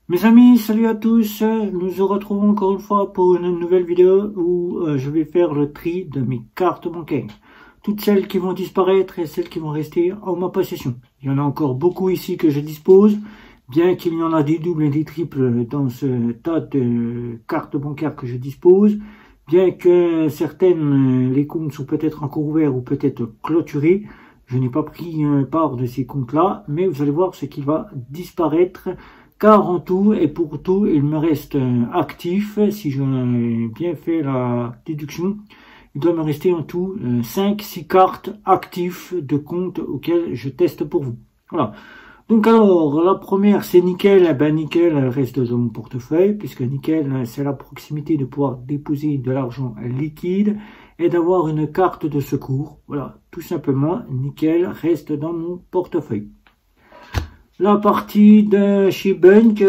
Mes amis, salut à tous, nous nous retrouvons encore une fois pour une nouvelle vidéo où je vais faire le tri de mes cartes bancaires. Toutes celles qui vont disparaître et celles qui vont rester en ma possession. Il y en a encore beaucoup ici que je dispose, bien qu'il y en a des doubles et des triples dans ce tas de cartes bancaires que je dispose, bien que certaines, les comptes sont peut-être encore ouverts ou peut-être clôturés. Je n'ai pas pris part de ces comptes-là, mais vous allez voir ce qui va disparaître. Car en tout et pour tout, il me reste actif, si j'ai bien fait la déduction, il doit me rester en tout 5-6 cartes actifs de compte auxquelles je teste pour vous. Voilà. Donc alors, la première c'est nickel, nickel reste dans mon portefeuille, puisque nickel c'est la proximité de pouvoir déposer de l'argent liquide et d'avoir une carte de secours. Voilà, tout simplement, nickel reste dans mon portefeuille. La partie de chez Bunk,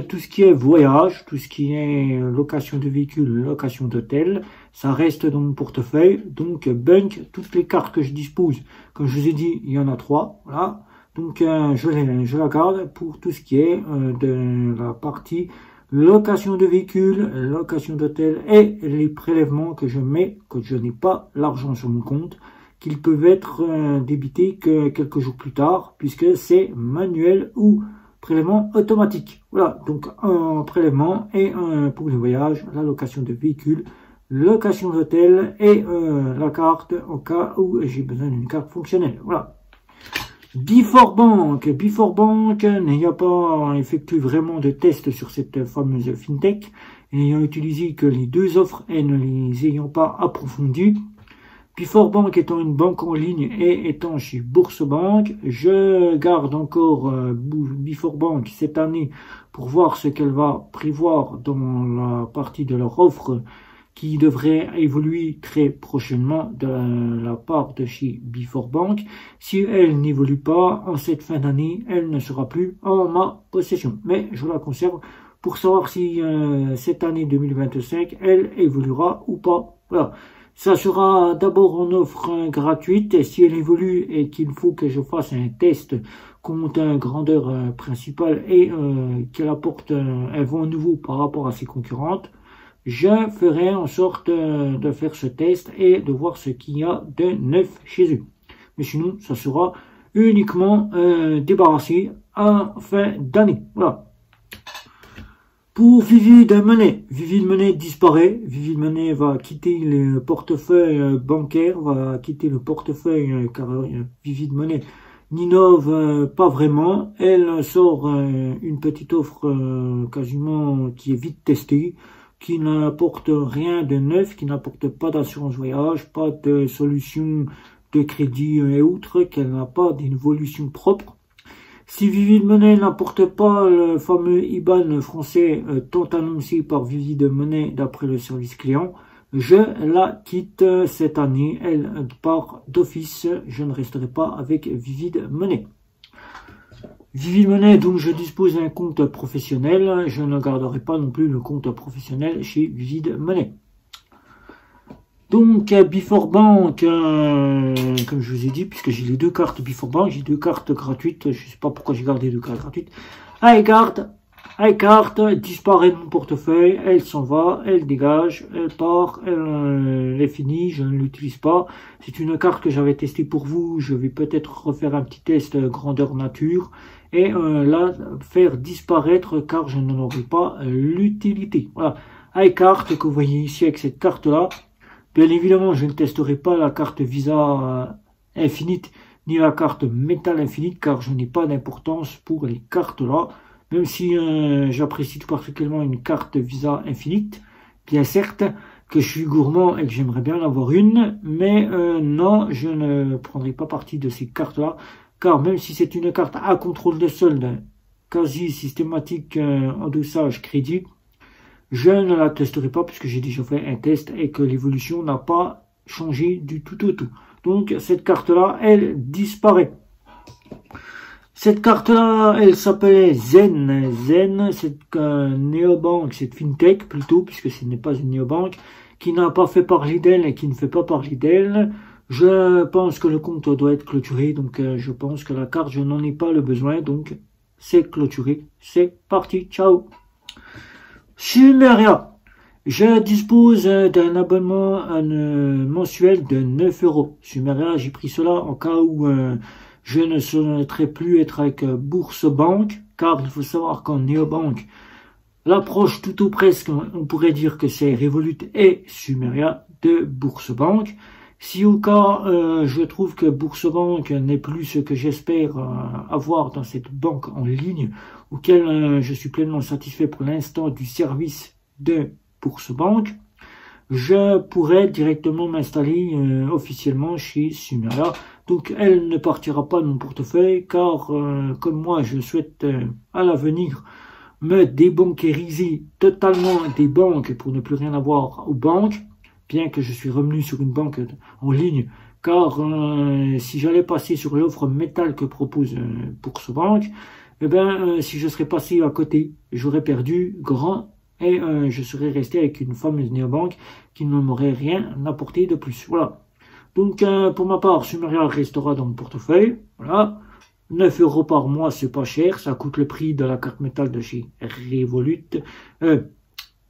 tout ce qui est voyage, tout ce qui est location de véhicules, location d'hôtel, ça reste dans mon portefeuille. Donc Bunk, toutes les cartes que je dispose, comme je vous ai dit, il y en a 3, voilà. Donc je la garde pour tout ce qui est de la partie location de véhicules, location d'hôtel et les prélèvements que je mets quand je n'ai pas l'argent sur mon compte, qu'ils peuvent être débités que quelques jours plus tard, puisque c'est manuel ou prélèvement automatique. Voilà, donc un prélèvement et pour les voyages, la location de véhicules, location d'hôtel et la carte au cas où j'ai besoin d'une carte fonctionnelle. Voilà. Before Bank n'ayant pas effectué vraiment de tests sur cette fameuse fintech, ayant utilisé que les deux offres et ne les ayant pas approfondies, Before Bank étant une banque en ligne et étant chez Bourse-Banque, je garde encore Before Bank cette année pour voir ce qu'elle va prévoir dans la partie de leur offre qui devrait évoluer très prochainement de la part de chez Before Bank. Si elle n'évolue pas en cette fin d'année, elle ne sera plus en ma possession. Mais je la conserve pour savoir si cette année 2025, elle évoluera ou pas. Voilà. Ça sera d'abord en offre gratuite et si elle évolue et qu'il faut que je fasse un test contre un grandeur principale et qu'elle apporte un vent nouveau par rapport à ses concurrentes, je ferai en sorte de faire ce test et de voir ce qu'il y a de neuf chez eux. Mais sinon, ça sera uniquement débarrassé en fin d'année. Voilà. Pour Vivid Money, Vivid Money disparaît, Vivid Money va quitter le portefeuille bancaire, va quitter le portefeuille car Vivid Money n'innove pas vraiment, elle sort une petite offre quasiment qui est vite testée, qui n'apporte rien de neuf, qui n'apporte pas d'assurance voyage, pas de solution de crédit et autres, qu'elle n'a pas d'évolution propre. Si Vivid Money n'apporte pas le fameux IBAN français tant annoncé par Vivid Money d'après le service client, je la quitte cette année. Elle part d'office. Je ne resterai pas avec Vivid Money. Vivid Money, donc je dispose d'un compte professionnel. Je ne garderai pas non plus le compte professionnel chez Vivid Money. Donc, Before Bank, comme je vous ai dit, puisque j'ai les deux cartes Before Bank, j'ai deux cartes gratuites, je ne sais pas pourquoi j'ai gardé deux cartes gratuites. iCard disparaît de mon portefeuille, elle s'en va, elle dégage, elle part, elle est finie, je ne l'utilise pas. C'est une carte que j'avais testée pour vous, je vais peut-être refaire un petit test grandeur nature et la faire disparaître car je n'en aurai pas l'utilité. Voilà, iCard que vous voyez ici avec cette carte-là. Bien évidemment, je ne testerai pas la carte Visa Infinite ni la carte Metal Infinite car je n'ai pas d'importance pour les cartes là. Même si j'apprécie tout particulièrement une carte Visa Infinite, bien certes que je suis gourmand et que j'aimerais bien en avoir une, mais non, je ne prendrai pas partie de ces cartes là car même si c'est une carte à contrôle de solde quasi systématique endossage crédit, je ne la testerai pas puisque j'ai déjà fait un test et que l'évolution n'a pas changé du tout au tout. Donc cette carte-là, elle disparaît. Cette carte-là, elle s'appelait Zen. Zen, c'est une néobanque, c'est fintech plutôt, puisque ce n'est pas une néobanque, qui n'a pas fait parler d'elle et qui ne fait pas parler d'elle. Je pense que le compte doit être clôturé, donc je pense que la carte, je n'en ai pas le besoin, donc c'est clôturé. C'est parti, ciao. Sumeria. Je dispose d'un abonnement mensuel de 9 €. Sumeria, j'ai pris cela en cas où je ne souhaiterais plus être avec Bourse-Banque, car il faut savoir qu'en néobanque, l'approche tout ou presque, on pourrait dire que c'est Revolut et Sumeria de Bourse-Banque. Si au cas, je trouve que Bourse-Banque n'est plus ce que j'espère avoir dans cette banque en ligne, auquel je suis pleinement satisfait pour l'instant du service de Bourse-Banque, je pourrais directement m'installer officiellement chez Sumeria. Donc elle ne partira pas de mon portefeuille, car comme moi je souhaite à l'avenir me débancairiser totalement des banques pour ne plus rien avoir aux banques, bien que je suis revenu sur une banque en ligne, car si j'allais passer sur l'offre métal que propose Bourse-Banque, eh ben, si je serais passé à côté, j'aurais perdu grand et je serais resté avec une fameuse néobanque qui ne m'aurait rien apporté de plus. Voilà. Donc pour ma part, Sumeria restera dans mon portefeuille. Voilà. 9 € par mois, c'est pas cher. Ça coûte le prix de la carte métal de chez Revolut.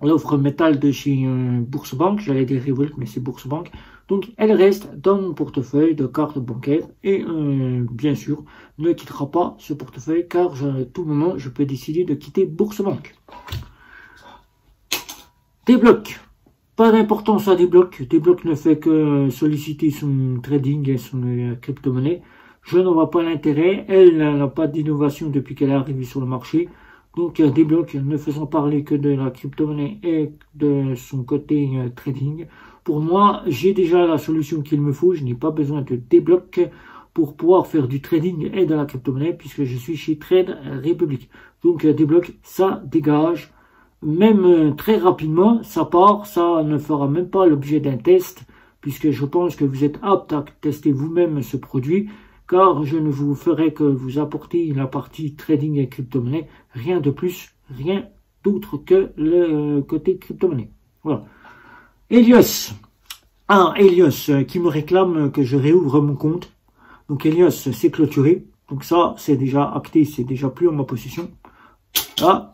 L'offre métal de chez Bourse-Banque. J'allais dire Revolut, mais c'est Bourse-Banque. Donc elle reste dans mon portefeuille de carte bancaire. Et bien sûr, ne quittera pas ce portefeuille, car à tout moment, je peux décider de quitter Bourse-Banque. Débloque. Pas d'importance à Débloque. Débloque ne fait que solliciter son trading et son crypto-monnaie. Je n'en vois pas l'intérêt. Elle n'a pas d'innovation depuis qu'elle est arrivée sur le marché. Donc Débloque, ne faisant parler que de la crypto-monnaie et de son côté trading. Pour moi, j'ai déjà la solution qu'il me faut. Je n'ai pas besoin de Débloque pour pouvoir faire du trading et de la crypto-monnaie, puisque je suis chez Trade Republic. Donc Débloque, ça dégage. Même très rapidement, ça part, ça ne fera même pas l'objet d'un test, puisque je pense que vous êtes apte à tester vous-même ce produit, car je ne vous ferai que vous apporter la partie trading et crypto-monnaie, rien de plus, rien d'autre que le côté crypto-monnaie. Voilà. Helios. Helios qui me réclame que je réouvre mon compte. Donc Helios, c'est clôturé. Donc ça, c'est déjà acté, c'est déjà plus en ma possession. Là.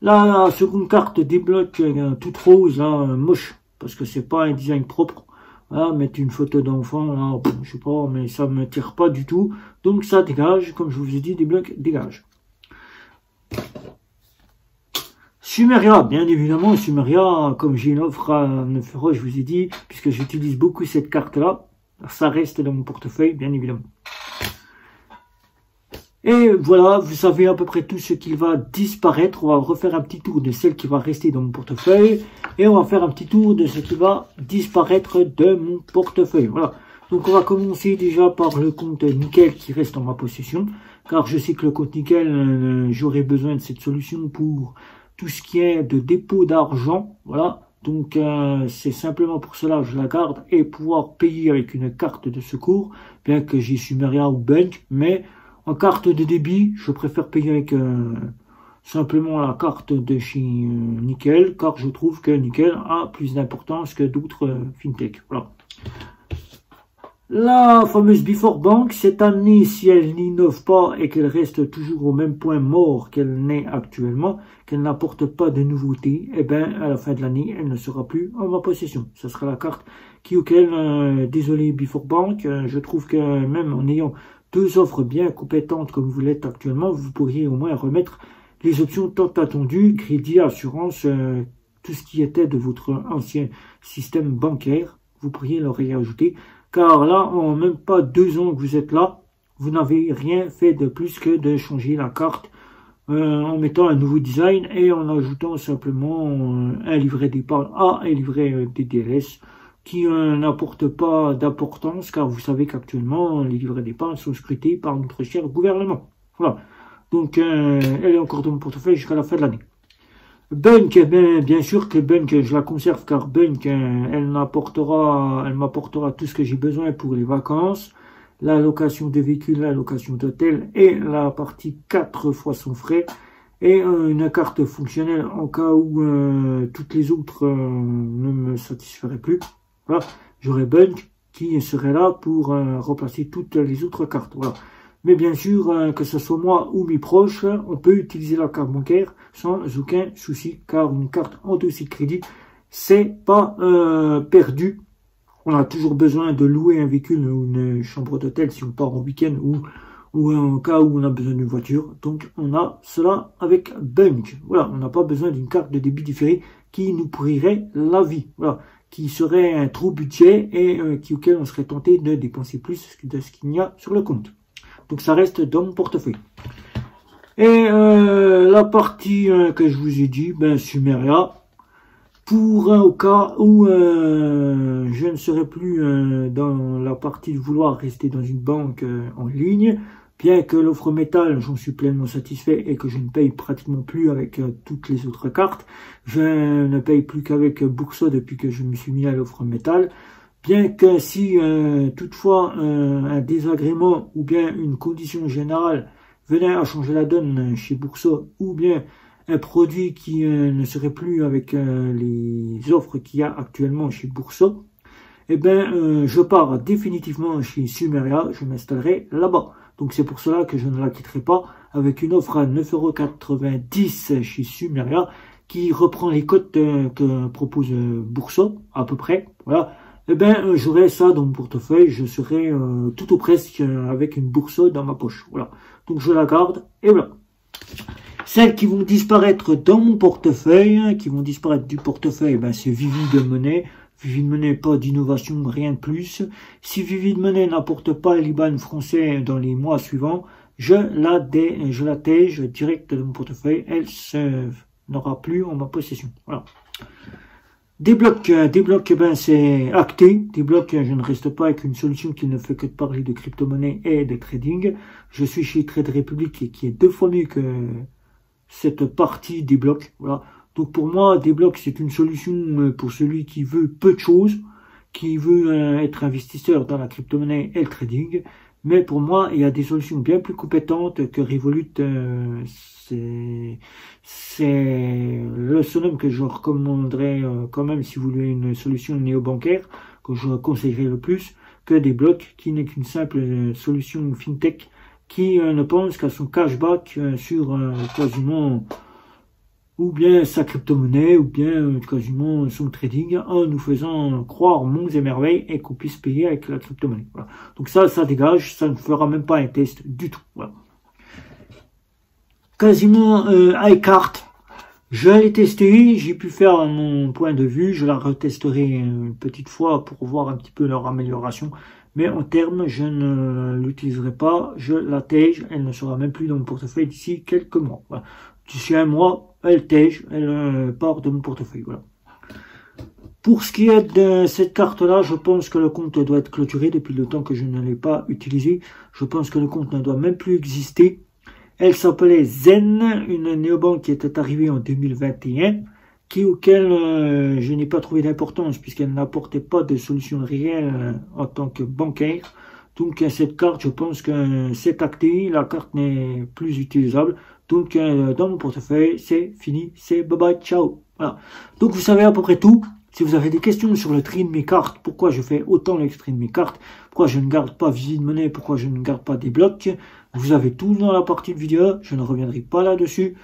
La seconde carte débloque toute rose, là, moche, parce que c'est pas un design propre. Voilà, mettre une photo d'enfant, là, je sais pas, mais ça me tire pas du tout. Donc ça dégage, comme je vous ai dit, débloque, dégage. Sumeria, bien évidemment, Sumeria, comme j'ai une offre à 9 €, je vous ai dit, puisque j'utilise beaucoup cette carte-là, ça reste dans mon portefeuille, bien évidemment. Et voilà, vous savez à peu près tout ce qui va disparaître. On va refaire un petit tour de celle qui va rester dans mon portefeuille. Et on va faire un petit tour de ce qui va disparaître de mon portefeuille. Voilà. Donc on va commencer déjà par le compte Nickel qui reste en ma possession. Car je sais que le compte Nickel, j'aurai besoin de cette solution pour tout ce qui est de dépôt d'argent. Voilà. Donc c'est simplement pour cela que je la garde et pouvoir payer avec une carte de secours. Bien que j'ai Sumeria ou Bank, mais en carte de débit, je préfère payer avec simplement la carte de chez Nickel, car je trouve que Nickel a plus d'importance que d'autres fintech. Voilà. La fameuse Before Bank, cette année, si elle n'innove pas et qu'elle reste toujours au même point mort qu'elle n'est actuellement, qu'elle n'apporte pas de nouveautés, eh bien, à la fin de l'année, elle ne sera plus en ma possession. Ce sera la carte désolé Before Bank, je trouve que même en ayant deux offres bien compétentes comme vous l'êtes actuellement, vous pourriez au moins remettre les options tant attendues, crédit, assurance, tout ce qui était de votre ancien système bancaire, vous pourriez le réajouter. Car là, en même pas 2 ans que vous êtes là, vous n'avez rien fait de plus que de changer la carte en mettant un nouveau design et en ajoutant simplement un livret d'épargne A et un livret DDLS qui n'apporte pas d'importance, car vous savez qu'actuellement, les livrets d'épargne sont scrutés par notre cher gouvernement. Voilà. Donc, elle est encore dans mon portefeuille jusqu'à la fin de l'année. Bunk, bien sûr que Bunk, je la conserve, car Bunk, elle m'apportera tout ce que j'ai besoin pour les vacances, la location de véhicules, la location d'hôtel et la partie 4 fois sans frais, et une carte fonctionnelle en cas où toutes les autres ne me satisferaient plus. Voilà, j'aurai Bunk qui serait là pour remplacer toutes les autres cartes. Voilà. Mais bien sûr, que ce soit moi ou mes proches, on peut utiliser la carte bancaire sans aucun souci, car une carte en dossier de crédit, c'est pas perdu. On a toujours besoin de louer un véhicule ou une chambre d'hôtel si on part en week-end ou en cas où on a besoin d'une voiture. Donc on a cela avec Bunq. Voilà, on n'a pas besoin d'une carte de débit différé qui nous pourrirait la vie. Voilà, qui serait un trop budget et auquel on serait tenté de dépenser plus de ce qu'il y a sur le compte. Donc ça reste dans mon portefeuille. Et la partie que je vous ai dit, ben Sumeria, pour au cas où je ne serai plus dans la partie de vouloir rester dans une banque en ligne, bien que l'offre métal, j'en suis pleinement satisfait et que je ne paye pratiquement plus avec toutes les autres cartes. Je ne paye plus qu'avec Bourso depuis que je me suis mis à l'offre métal. Bien que si toutefois un désagrément ou bien une condition générale venait à changer la donne chez Bourso, ou bien un produit qui ne serait plus avec les offres qu'il y a actuellement chez Bourso, eh ben je pars définitivement chez Sumeria, je m'installerai là-bas. Donc c'est pour cela que je ne la quitterai pas avec une offre à 9,90 € chez Sumeria qui reprend les cotes que propose Bourso à peu près. Voilà. Eh ben j'aurai ça dans mon portefeuille, je serai tout ou presque avec une Bourso dans ma poche. Voilà. Donc je la garde et voilà. Celles qui vont disparaître dans mon portefeuille, qui vont disparaître du portefeuille, ben c'est Vivid Money. Vivid Money, pas d'innovation, rien de plus. Si Vivid Money n'apporte pas l'IBAN français dans les mois suivants, je la tège direct de mon portefeuille. Elle n'aura plus en ma possession. Voilà. Débloc, ben c'est acté. Débloc, je ne reste pas avec une solution qui ne fait que de parler de crypto-monnaie et de trading. Je suis chez Trade Republic qui est 2 fois mieux que cette partie Débloc. Voilà. Donc pour moi, Débloc, c'est une solution pour celui qui veut peu de choses, qui veut être investisseur dans la crypto-monnaie et le trading. Mais pour moi, il y a des solutions bien plus compétentes que Revolut. C'est le seul homme que je recommanderais quand même si vous voulez une solution néo-bancaire, que je conseillerais le plus, que Débloc, qui n'est qu'une simple solution fintech, qui ne pense qu'à son cashback sur quasiment ou bien sa crypto-monnaie, ou bien quasiment son trading, en nous faisant croire monts et merveilles et qu'on puisse payer avec la crypto-monnaie. Voilà. Donc ça dégage, ça ne fera même pas un test du tout. Voilà. Quasiment iCart, je l'ai testé, j'ai pu faire mon point de vue, je la retesterai une petite fois pour voir un petit peu leur amélioration. Mais en termes, je ne l'utiliserai pas, je la tège, elle ne sera même plus dans mon portefeuille d'ici quelques mois. Voilà. D'ici un mois, elle tège, elle part de mon portefeuille. Voilà. Pour ce qui est de cette carte-là, je pense que le compte doit être clôturé depuis le temps que je ne l'ai pas utilisé. Je pense que le compte ne doit même plus exister. Elle s'appelait Zen, une néobanque qui était arrivée en 2021, auquel je n'ai pas trouvé d'importance puisqu'elle n'apportait pas de solution réelle en tant que bancaire. Donc cette carte, je pense que c'est acté, la carte n'est plus utilisable. Donc dans mon portefeuille, c'est fini, c'est bye bye, ciao. Voilà. Donc vous savez à peu près tout. Si vous avez des questions sur le tri de mes cartes, pourquoi je fais autant le tri de mes cartes, pourquoi je ne garde pas Vivid Money, pourquoi je ne garde pas Débloc, vous avez tout dans la partie de vidéo, je ne reviendrai pas là-dessus.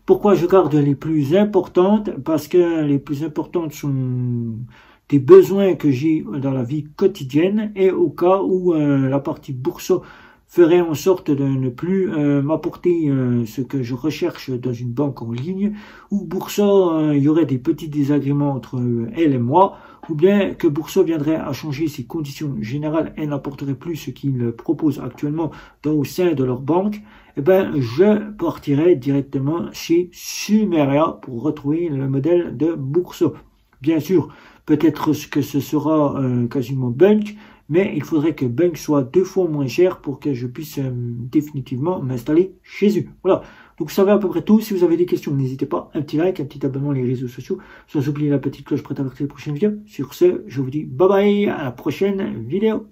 Pourquoi je garde les plus importantes, parce que les plus importantes sont des besoins que j'ai dans la vie quotidienne et au cas où la partie Bourso ferait en sorte de ne plus m'apporter ce que je recherche dans une banque en ligne, ou Bourso, il y aurait des petits désagréments entre elle et moi, ou bien que Bourso viendrait à changer ses conditions générales et n'apporterait plus ce qu'il propose actuellement au sein de leur banque, eh ben, je partirai directement chez Sumeria pour retrouver le modèle de Bourso. Bien sûr, peut-être que ce sera quasiment Bunq, mais il faudrait que Bunq soit 2 fois moins cher pour que je puisse définitivement m'installer chez eux. Voilà, donc vous savez à peu près tout. Si vous avez des questions, n'hésitez pas, un petit like, un petit abonnement les réseaux sociaux, sans oublier la petite cloche pour avertir les prochaines vidéos. Sur ce, je vous dis bye bye, à la prochaine vidéo.